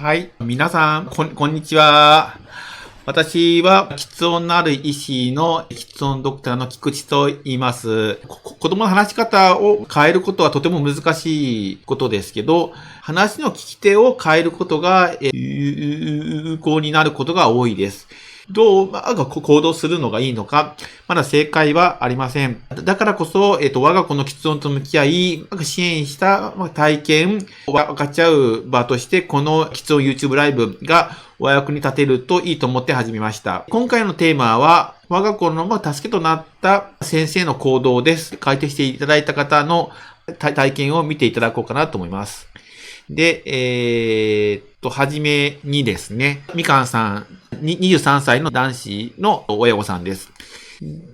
はい。皆さん、こんにちは。私は、喫音のある医師の喫音ドクターの菊池と言います。子供の話し方を変えることはとても難しいことですけど、話の聞き手を変えることが有効になることが多いです。どう行動するのがいいのか、まだ正解はありません。だからこそ、我が子の喫音と向き合い、支援した体験を分かっちゃう場として、この喫音 YouTube ライブがお役に立てるといいと思って始めました。今回のテーマは、我が子の助けとなった先生の行動です。書いてしていただいた方の体験を見ていただこうかなと思います。で、はじめにですね、みかんさん、23歳の男子の親御さんです。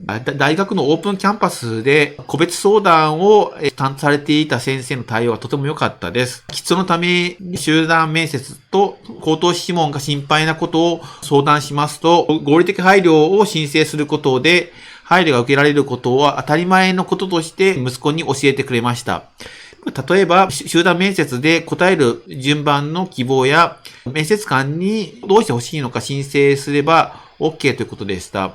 大学のオープンキャンパスで個別相談を担当されていた先生の対応はとても良かったです。喫音のために集団面接と口頭諮問が心配なことを相談しますと、合理的配慮を申請することで、配慮が受けられることは当たり前のこととして息子に教えてくれました。例えば、集団面接で答える順番の希望や、面接官にどうしてほしいのか申請すれば OK ということでした。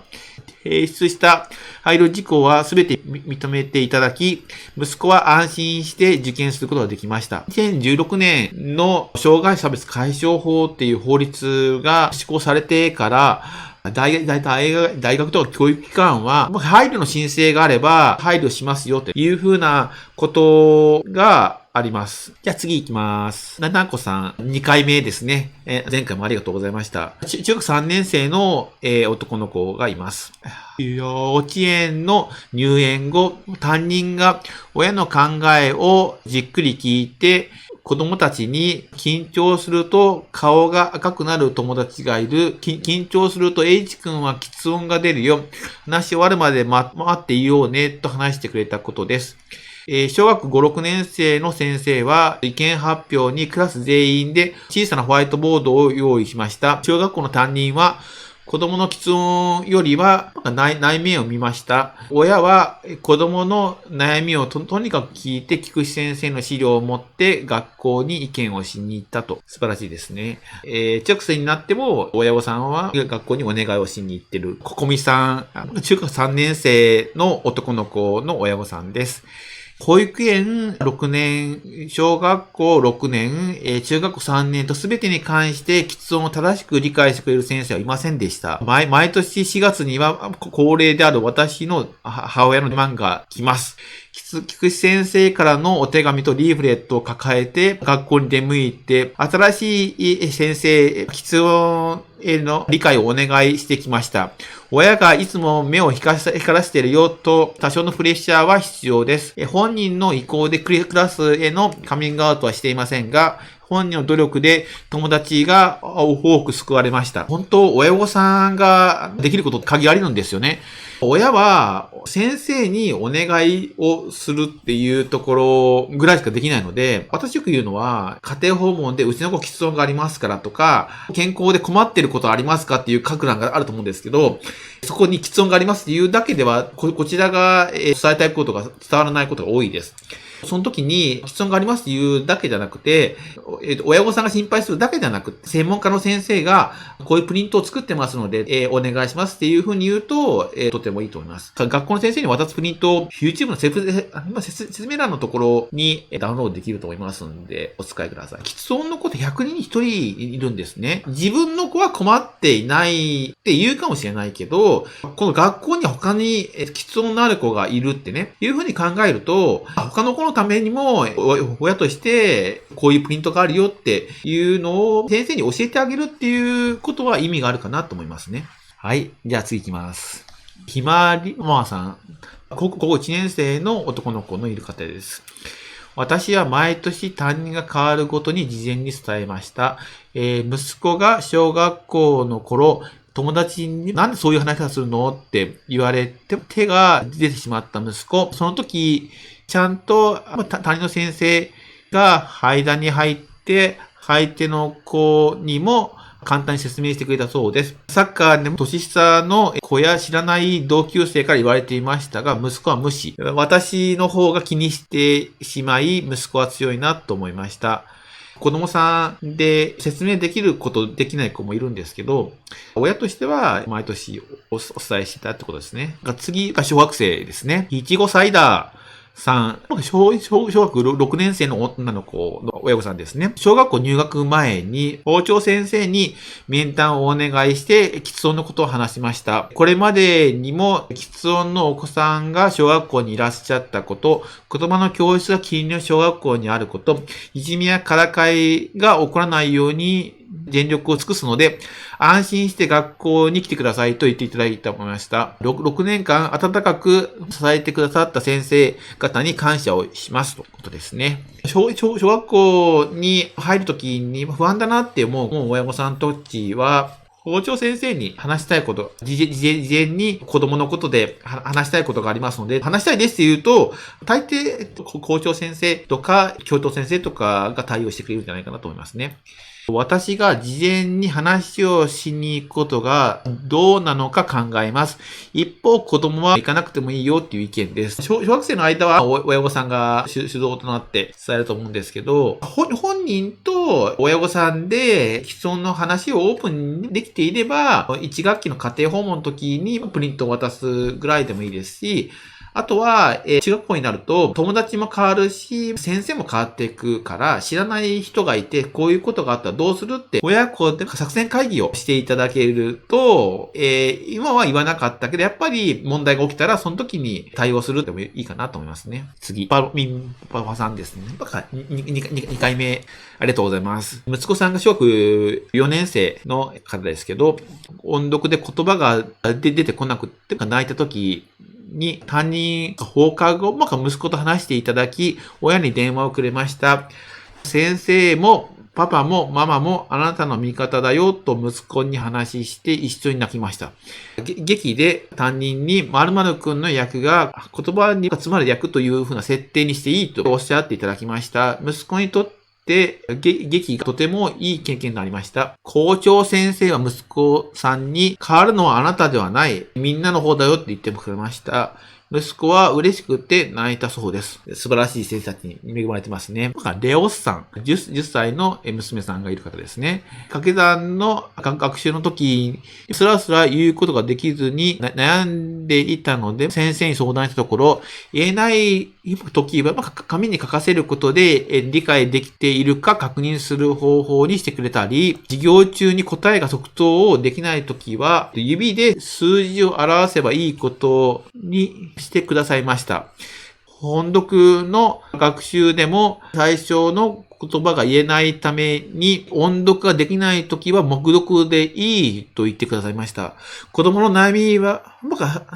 提出した配慮事項はすべて認めていただき、息子は安心して受験することができました。2016年の障害差別解消法っていう法律が施行されてから、大学とか教育機関は、配慮の申請があれば配慮しますよというふうなことがあります。じゃあ次行きます。ななこさん、2回目ですね。前回もありがとうございました。中学3年生の、男の子がいます。幼稚園の入園後、担任が親の考えをじっくり聞いて、子供たちに緊張すると顔が赤くなる友達がいる。緊張すると H 君は喫音が出るよ。話し終わるまで待っていようねと話してくれたことです。小学5、6年生の先生は意見発表にクラス全員で小さなホワイトボードを用意しました。小学校の担任は子供の喫音よりは内面を見ました。親は子供の悩みをとにかく聞いて菊池先生の資料を持って学校に意見をしに行ったと。素晴らしいですね。中学生になっても親御さんは学校にお願いをしに行ってる。ここみさん、中学3年生の男の子の親御さんです。保育園6年、小学校6年、中学校3年と全てに関して喫音を正しく理解してくれる先生はいませんでした。毎年4月には恒例である私の母親の出番が来ます。菊池先生からのお手紙とリーフレットを抱えて学校に出向いて、新しい先生、喫音への理解をお願いしてきました。親がいつも目を光らせているよと多少のプレッシャーは必要です。本人の意向でクラスへのカミングアウトはしていませんが、本人の努力で友達が多く救われました。本当、親御さんができることって限られるんですよね。親は先生にお願いをするっていうところぐらいしかできないので、私よく言うのは、家庭訪問でうちの子喫音がありますからとか、健康で困ってることありますかっていう書く欄があると思うんですけど、そこに喫音がありますっていうだけでは、こちらが伝えたいことが伝わらないことが多いです。その時に、喫音がありますっていうだけじゃなくて、親御さんが心配するだけじゃなくて、専門家の先生が、こういうプリントを作ってますので、お願いしますっていうふうに言うと、とてもいいと思います。学校の先生に渡すプリントを YouTube の説明欄のところにダウンロードできると思いますので、お使いください。喫音の子って100人に1人いるんですね。自分の子は困っていないって言うかもしれないけど、この学校には他に喫音のある子がいるってね、いうふうに考えると、他の子のためにも、親として、こういうプリントがあるよっていうのを先生に教えてあげるっていうことは意味があるかなと思いますね。はい。じゃあ次行きます。ひまりまさん。高校1年生の男の子のいる方です。私は毎年担任が変わるごとに事前に伝えました。息子が小学校の頃、友達になんでそういう話し方するのって言われて、手が出てしまった息子。その時、ちゃんと担任の先生が間に入って、相手の子にも簡単に説明してくれたそうです。サッカーでも年下の子や知らない同級生から言われていましたが、息子は無視。私の方が気にしてしまい、息子は強いなと思いました。子供さんで説明できる子とできない子もいるんですけど、親としては毎年お伝えしてたってことですね。次が小学生ですね。いちごサイダー。小学6年生の女の子の親御さんですね。小学校入学前に校長先生に面談をお願いして喫音のことを話しました。これまでにも喫音のお子さんが小学校にいらっしゃったこと、言葉の教室が近隣の小学校にあること、いじめやからかいが起こらないように全力を尽くすので、安心して学校に来てくださいと言っていただいた思いました。6年間温かく支えてくださった先生方に感謝をしますということですね。小学校に入るときに不安だなって思う親御さんたちは、校長先生に話したいこと、事前に子供のことで話したいことがありますので、話したいですって言うと、大抵校長先生とか教頭先生とかが対応してくれるんじゃないかなと思いますね。私が事前に話をしに行くことがどうなのか考えます。一方、子供は行かなくてもいいよっていう意見です。小学生の間は親御さんが主導となって伝えると思うんですけど、本人と親御さんで既存の話をオープンにできていれば、1学期の家庭訪問の時にプリントを渡すぐらいでもいいですし、あとは、中学校になると友達も変わるし、先生も変わっていくから、知らない人がいて、こういうことがあったらどうするって、親子で作戦会議をしていただけると、今は言わなかったけど、やっぱり問題が起きたら、その時に対応するでもいいかなと思いますね。次、パパさんですね。2回目、ありがとうございます。息子さんが小学4年生の方ですけど、音読で言葉が出てこなくて、泣いた時、に担任放課後、息子と話していただき、親に電話をくれました。先生もパパもママもあなたの味方だよと息子に話して一緒に泣きました。劇で担任に〇〇くんの役が言葉に詰まる役という風な設定にしていいとおっしゃっていただきました。息子にとって劇がとてもいい経験になりました。校長先生は息子さんに変わるのはあなたではない。みんなの方だよって言ってくれました。息子は嬉しくて泣いたそうです。素晴らしい先生たちに恵まれてますね。レオスさん、10歳の娘さんがいる方ですね。掛け算の学習の時、スラスラ言うことができずに悩んでいたので、先生に相談したところ、言えない時は紙に書かせることで理解できているか確認する方法にしてくれたり、授業中に答えが即答できない時は、指で数字を表せばいいことにしてくださいました。本読の学習でも最初の言葉が言えないために音読ができないときは黙読でいいと言ってくださいました。子供の悩みは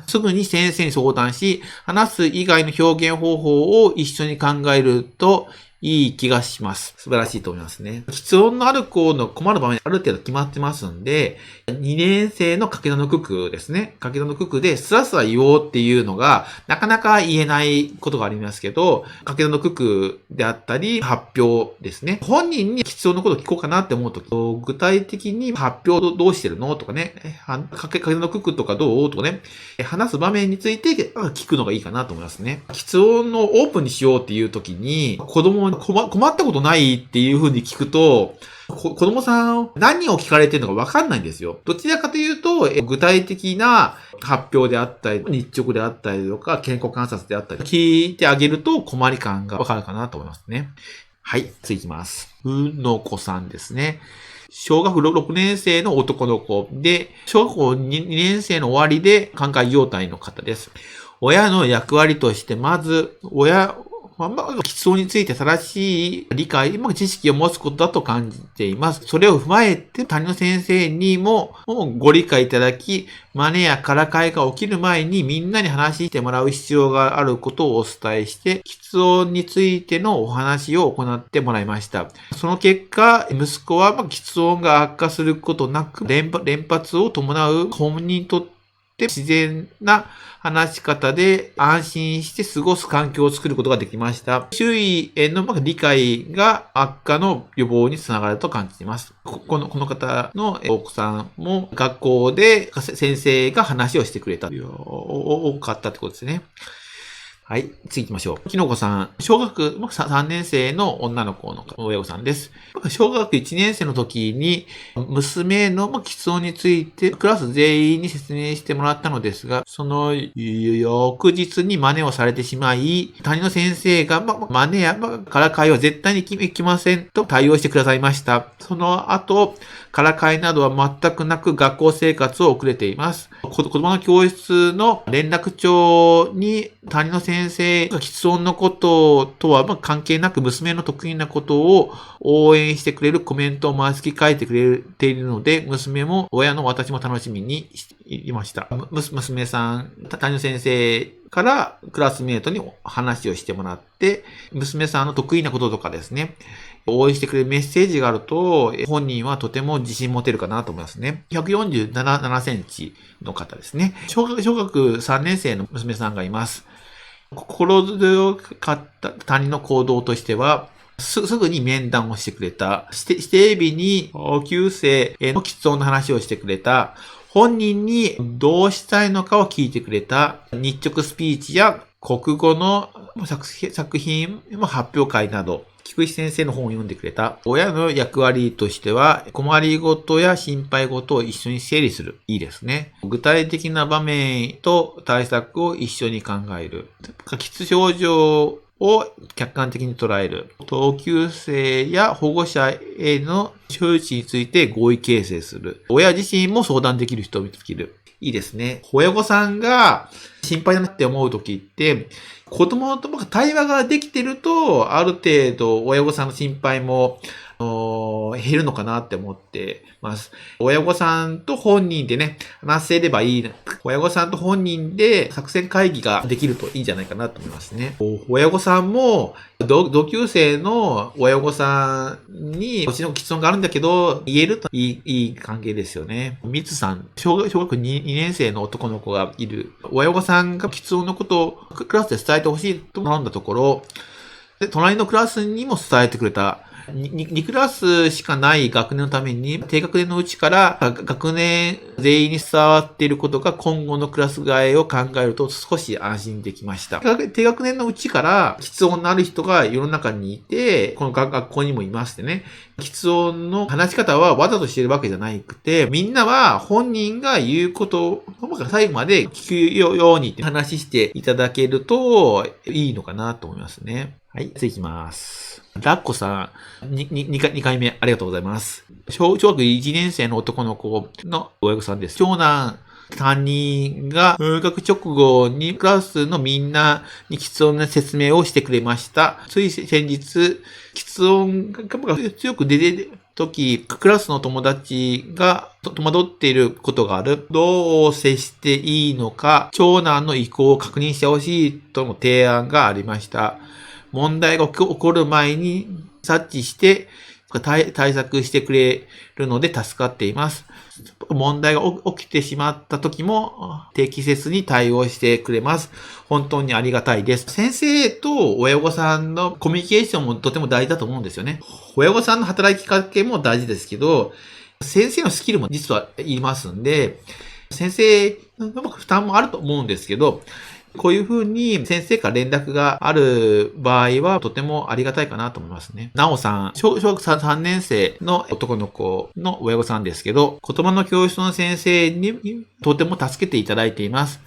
すぐに先生に相談し、話す以外の表現方法を一緒に考えるといい気がします。素晴らしいと思いますね。喫音のある子の困る場面ある程度決まってますんで、2年生の掛け算の九九ですね。掛け算の九九でスラスラ言おうっていうのがなかなか言えないことがありますけど、掛け算の九九であったり発表ですね。本人に喫音のことを聞こうかなって思うとき、具体的に発表どうしてるのとかね、掛け算の九九とかどうとかね、話す場面について聞くのがいいかなと思いますね。喫音のオープンにしようっていうときに、子供に困ったことないっていう風に聞くと、子供さん何を聞かれてるのか分かんないんですよ。どちらかというと、具体的な発表であったり、日直であったりとか、健康観察であったり、聞いてあげると困り感が分かるかなと思いますね。はい、次いきます。の子さんですね。小学6年生の男の子で、小学校2年生の終わりで寛解状態の方です。親の役割として、まず、喫音について正しい理解、知識を持つことだと感じています。それを踏まえて、担任の先生にもご理解いただき、真似やからかいが起きる前にみんなに話してもらう必要があることをお伝えして、喫音についてのお話を行ってもらいました。その結果、息子は喫音が悪化することなく、連発を伴う本人にとって自然な話し方で安心して過ごす環境を作ることができました。周囲への理解が悪化の予防につながると感じています。この方のお子さんも学校で先生が話をしてくれた。多かったってことですね。はい、次行きましょう。きのこさん、小学3年生の女の子の親御さんです。小学1年生の時に、娘の喫音についてクラス全員に説明してもらったのですが、その翌日に真似をされてしまい、担任の先生が、真似やからかいは絶対に行きませんと対応してくださいました。その後、からかいなどは全くなく学校生活を送れています。子供の教室の連絡帳に担任の先生が喫音のこととは関係なく娘の得意なことを応援してくれるコメントを毎月書いてくれているので、娘も親の私も楽しみにしていました。娘さん、担任の先生からクラスメートに話をしてもらって、娘さんの得意なこととかですね、応援してくれるメッセージがあると、本人はとても自信持てるかなと思いますね。147センチの方ですね。小学3年生の娘さんがいます。心強かった担任の行動としては、すぐに面談をしてくれた。指定日に同級生への喫音の話をしてくれた。本人にどうしたいのかを聞いてくれた。日直スピーチや国語の作品も発表会など。菊池先生の本を読んでくれた。親の役割としては、困りごとや心配事を一緒に整理する。いいですね。具体的な場面と対策を一緒に考える。過失症状を客観的に捉える。同級生や保護者への周知について合意形成する。親自身も相談できる人を見つける。いいですね。親御さんが心配だなって思うときって、子供と対話ができてると、ある程度親御さんの心配も減るのかなって思ってます。親御さんと本人でね、話せればいい。親御さんと本人で作戦会議ができるといいんじゃないかなと思いますね。親御さんも、同級生の親御さんに、うちの喫音があるんだけど、言えるといい関係ですよね。みつさん、小学2年生の男の子がいる。親御さんが喫音のことをクラスで伝えてほしいと頼んだところ、で隣のクラスにも伝えてくれた。2クラスしかない学年のために、低学年のうちから学年全員に伝わっていることが今後のクラス替えを考えると少し安心できました。低学年のうちから喫音のある人が世の中にいて、この学校にもいましてね、喫音の話し方はわざとしているわけじゃなくて、みんなは本人が言うことを最後まで聞くように話していただけるといいのかなと思いますね。はい、次行きます。ラッコさん、2回目ありがとうございます。小学1年生の男の子の親御さんです。長男、担任が入学直後にクラスのみんなに喫音の説明をしてくれました。つい先日、喫音が強く出てる時、クラスの友達が戸惑っていることがある。どう接していいのか、長男の意向を確認してほしいとの提案がありました。問題が起こる前に察知して対策してくれるので助かっています。問題が起きてしまった時も適切に対応してくれます。本当にありがたいです。先生と親御さんのコミュニケーションもとても大事だと思うんですよね。親御さんの働きかけも大事ですけど、先生のスキルも実はいますんで、先生の負担もあると思うんですけど、こういうふうに先生から連絡がある場合はとてもありがたいかなと思いますね。なおさん、小学3年生の男の子の親御さんですけど、言葉の教室の先生にとても助けていただいています。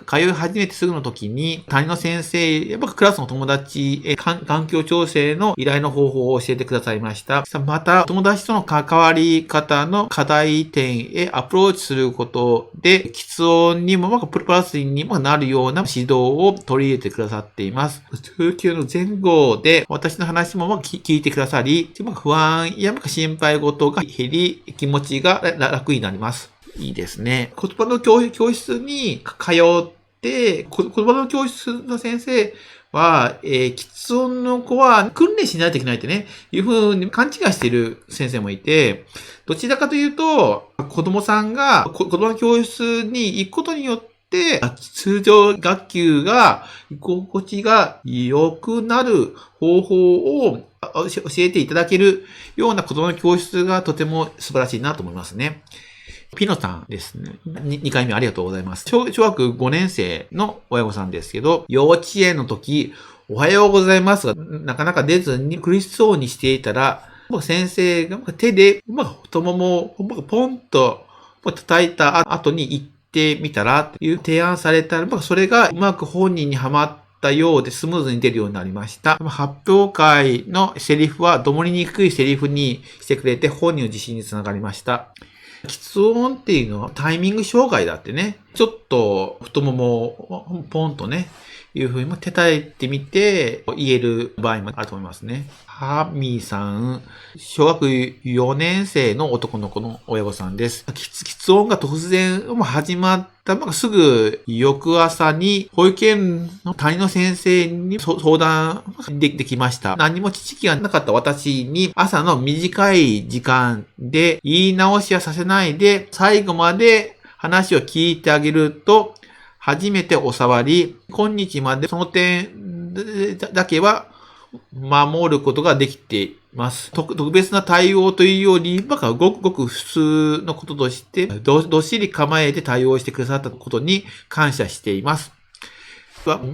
通い始めてすぐの時に担任の先生、クラスの友達へ環境調整の依頼の方法を教えてくださいました。また、友達との関わり方の課題点へアプローチすることで、喫音にもプラスにもなるような指導を取り入れてくださっています。通級の前後で私の話も聞いてくださり、不安や心配事が減り、気持ちが楽になります。いいですね。言葉の教室に通って、言葉の教室の先生は、喫音の子は訓練しないといけないってね、いうふうに勘違いしている先生もいて、どちらかというと、子供さんが言葉の教室に行くことによって、通常学級が居心地が良くなる方法を教えていただけるような言葉の教室がとても素晴らしいなと思いますね。ピノさんですね。2回目ありがとうございます。小学5年生の親御さんですけど、幼稚園の時、おはようございますが、なかなか出ずに苦しそうにしていたら、先生が手で太ももをポンと叩いた後に言ってみたらという提案されたら、それがうまく本人にはまったようでスムーズに出るようになりました。発表会のセリフはどもりにくいセリフにしてくれて本人の自信につながりました。喫音っていうのはタイミング障害だってね、ちょっと太ももをポンとね、いうふうに叩いてみて言える場合もあると思いますね。ハミさん、小学4年生の男の子の親御さんです。喫音が突然始まったすぐ翌朝に保育園の担任の先生に相談できました。何も知識がなかった私に朝の短い時間で言い直しはさせないで最後まで話を聞いてあげると初めて教わり、今日までその点だけは守ることができています。特別な対応というより、ごく普通のこととして、どっしり構えて対応してくださったことに感謝しています。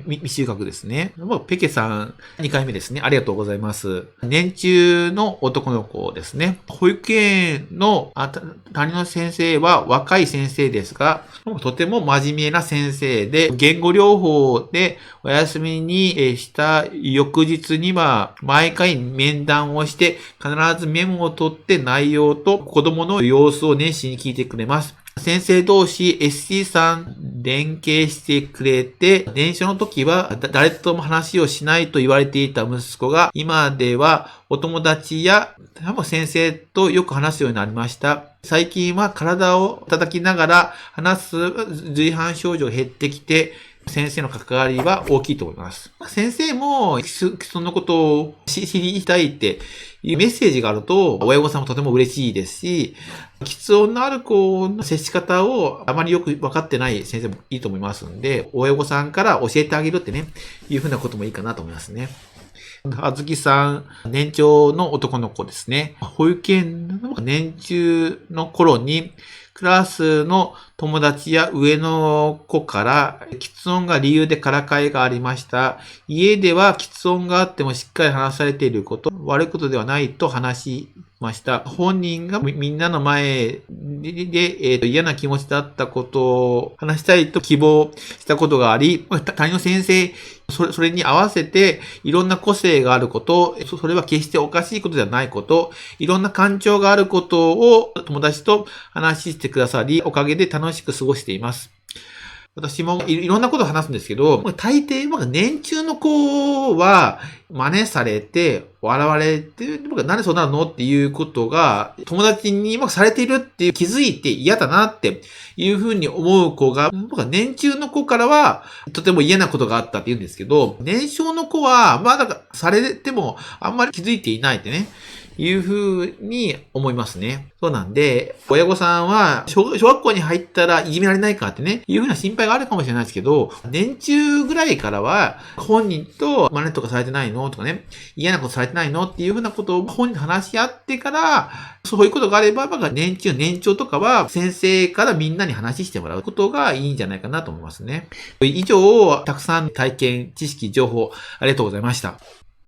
未就学ですね。ペケさん、2回目ですね。ありがとうございます。年中の男の子ですね。保育園の担任の先生は若い先生ですが、とても真面目な先生で、言語療法でお休みにした翌日には、毎回面談をして、必ずメモを取って内容と子供の様子を熱心に聞いてくれます。先生同士 SC さん連携してくれて、年少の時は誰とも話をしないと言われていた息子が、今ではお友達や先生とよく話すようになりました。最近は体を叩きながら話す随伴症状が減ってきて、先生の関わりは大きいと思います。先生もそのことを知りたいっていうメッセージがあると、親御さんもとても嬉しいですし、喫音のある子の接し方をあまりよく分かってない先生もいいと思いますんで、親御さんから教えてあげるってね、いうふうなこともいいかなと思いますね。あずきさん、年長の男の子ですね。保育園の年中の頃に、クラスの友達や上の子から、喫音が理由でからかいがありました。家では喫音があってもしっかり話されていること、悪いことではないと話しました。本人がみんなの前で、嫌な気持ちだったことを話したいと希望したことがあり、担任の先生、それに合わせていろんな個性があること、それは決しておかしいことではないこと、いろんな感情があることを友達と話してくださり、おかげで楽しく過ごしています。私もいろんなことを話すんですけど、大抵年中の子は真似されて、笑われて、なんでそうなるのっていうことが、友達にされているっていう気づいて嫌だなっていうふうに思う子が、年中の子からはとても嫌なことがあったって言うんですけど、年少の子はされてもあんまり気づいていないってね。いうふうに思いますね。そうなんで、親御さんは小学校に入ったらいじめられないかってね、いうふうな心配があるかもしれないですけど、年中ぐらいからは本人と真似とかされてないのとかね、嫌なことされてないのっていうふうなことを本人と話し合ってから、そういうことがあれば、年中年長とかは先生からみんなに話してもらうことがいいんじゃないかなと思いますね。以上、たくさん体験、知識、情報ありがとうございました。